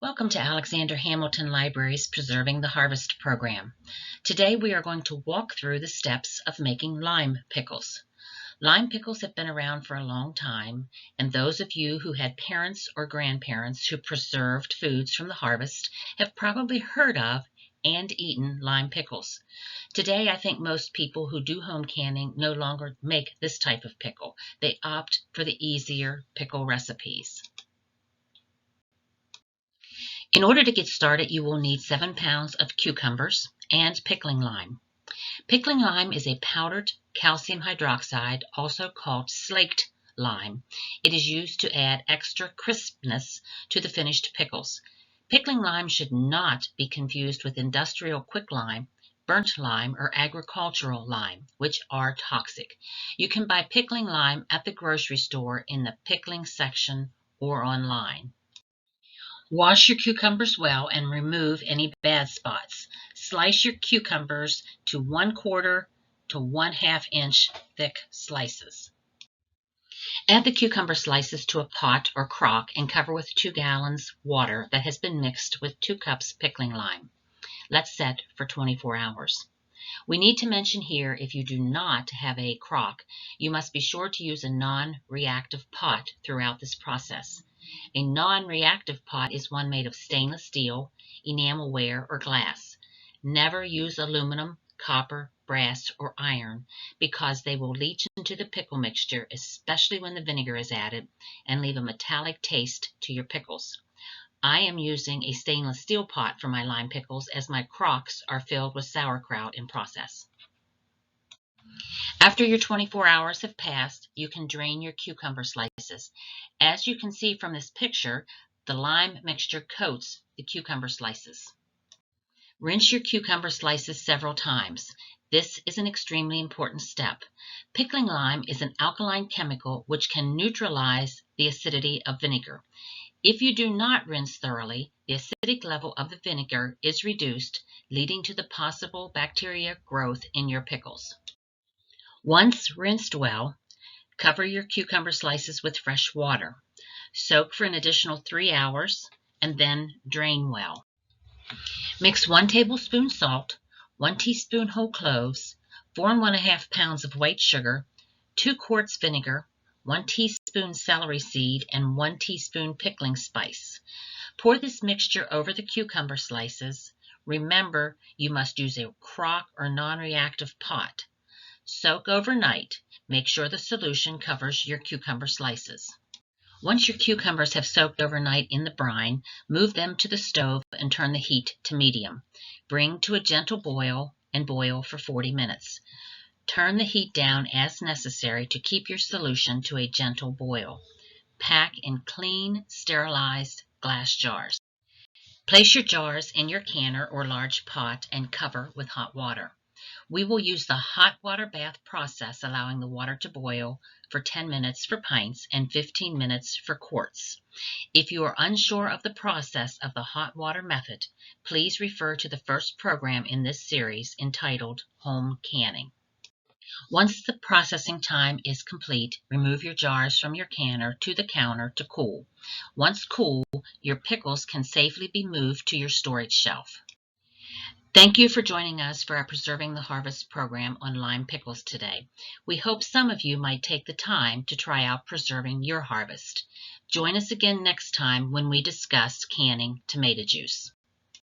Welcome to Alexander Hamilton Library's Preserving the Harvest program. Today we are going to walk through the steps of making lime pickles. Lime pickles have been around for a long time, and those of you who had parents or grandparents who preserved foods from the harvest have probably heard of and eaten lime pickles. Today I think most people who do home canning no longer make this type of pickle. They opt for the easier pickle recipes. In order to get started, you will need 7 pounds of cucumbers and pickling lime. Pickling lime is a powdered calcium hydroxide, also called slaked lime. It is used to add extra crispness to the finished pickles. Pickling lime should not be confused with industrial quicklime, burnt lime, or agricultural lime, which are toxic. You can buy pickling lime at the grocery store in the pickling section or online. Wash your cucumbers well and remove any bad spots. Slice your cucumbers to 1/4 to 1/2 inch thick slices. Add the cucumber slices to a pot or crock and cover with 2 gallons water that has been mixed with 2 cups pickling lime. Let set for 24 hours. We need to mention here, if you do not have a crock, you must be sure to use a non-reactive pot throughout this process. A non-reactive pot is one made of stainless steel, enamelware, or glass. Never use aluminum, copper, brass, or iron because they will leach into the pickle mixture, especially when the vinegar is added, and leave a metallic taste to your pickles. I am using a stainless steel pot for my lime pickles as my crocks are filled with sauerkraut in process. After your 24 hours have passed, you can drain your cucumber slices. As you can see from this picture, the lime mixture coats the cucumber slices. Rinse your cucumber slices several times. This is an extremely important step. Pickling lime is an alkaline chemical which can neutralize the acidity of vinegar. If you do not rinse thoroughly, the acidic level of the vinegar is reduced, leading to the possible bacteria growth in your pickles. Once rinsed well, cover your cucumber slices with fresh water. Soak for an additional 3 hours and then drain well. Mix 1 tablespoon salt, 1 teaspoon whole cloves, 4 1/2 pounds of white sugar, 2 quarts vinegar, 1 teaspoon celery seed, and 1 teaspoon pickling spice. Pour this mixture over the cucumber slices. Remember, you must use a crock or non-reactive pot. Soak overnight. Make sure the solution covers your cucumber slices. Once your cucumbers have soaked overnight in the brine, move them to the stove and turn the heat to medium. Bring to a gentle boil and boil for 40 minutes. Turn the heat down as necessary to keep your solution to a gentle boil. Pack in clean, sterilized glass jars. Place your jars in your canner or large pot and cover with hot water. We will use the hot water bath process, allowing the water to boil for 10 minutes for pints and 15 minutes for quarts. If you are unsure of the process of the hot water method, please refer to the first program in this series entitled Home Canning. Once the processing time is complete, remove your jars from your canner to the counter to cool. Once cool, your pickles can safely be moved to your storage shelf. Thank you for joining us for our Preserving the Harvest program on lime pickles today. We hope some of you might take the time to try out preserving your harvest. Join us again next time when we discuss canning tomato juice.